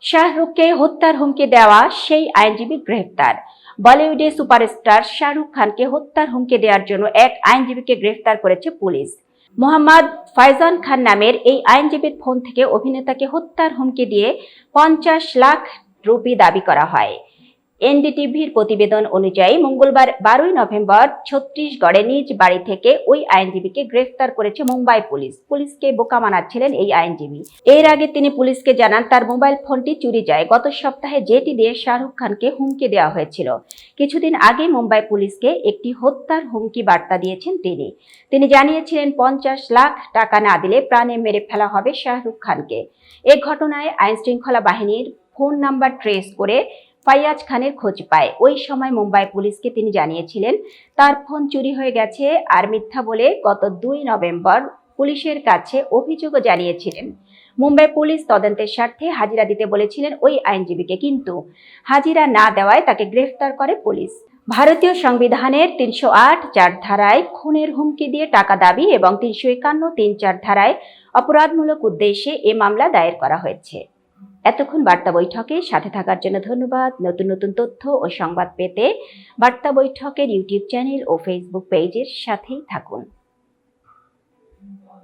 শাহরুখকে হত্যার হুমকি দেওয়া সেই আইনজীবী গ্রেফতার। বলিউডে সুপারস্টার শাহরুখ খানকে হত্যার হুমকি দেওয়ার জন্য এক আইনজীবীকে গ্রেফতার করেছে পুলিশ। মোহাম্মদ ফাইজান খান নামের এই আইনজীবীর ফোন থেকে অভিনেতাকে হত্যার হুমকি দিয়ে 50 লাখ রুপি দাবি করা হয়। এনডিটিভির প্রতিবেদন অনুযায়ী মঙ্গলবার 12 নভেম্বর ছত্তিশগড়ে নিজ বাড়ি থেকে ওই আইনজীবীকে গ্রেফতার করেছে মুম্বাই পুলিশ। পুলিশকে বোকা বানাচ্ছিলেন এই আইনজীবী। এর আগে তিনি পুলিশকে জানান তার মোবাইল ফোনটি চুরি যায় গত সপ্তাহে, যেটি দিয়ে শাহরুখ খানকে হুমকি দেওয়া হয়েছিল। কিছুদিন আগে মুম্বাই পুলিশকে একটি হত্যার হুমকি বার্তা দিয়েছেন তিনি জানিয়েছিলেন 50 লাখ টাকা না দিলে প্রাণে মেরে ফেলা হবে শাহরুখ খানকে। এ ঘটনায় আইনশৃঙ্খলা বাহিনীর ফোন নাম্বার ট্রেস করে ফাইয়াজ খানের খোঁজ পায়। ওই সময় মুম্বাই পুলিশকে তিনি জানিয়েছিলেন তার ফোন চুরি হয়ে গেছে আর মিথ্যা বলে গত 2 নভেম্বর পুলিশের কাছে অভিযোগও জানিয়েছিলেন। মুম্বাই পুলিশ তদন্তের স্বার্থে হাজিরা দিতে বলেছিলেন ওই আইনজীবীকে, কিন্তু হাজিরা না দেওয়ায় তাকে গ্রেফতার করে পুলিশ। ভারতীয় সংবিধানের 308(4) ধারায় খুনের হুমকি দিয়ে টাকা দাবি এবং 351(3)(4) ধারায় অপরাধমূলক উদ্দেশ্যে এ মামলা দায়ের করা হয়েছে। এতক্ষণ বার্তা বৈঠকে সাথে থাকার জন্য ধন্যবাদ। নতুন নতুন তথ্য ও সংবাদ পেতে বার্তা বৈঠকের ইউটিউব চ্যানেল ও ফেসবুক পেজের সাথেই থাকুন।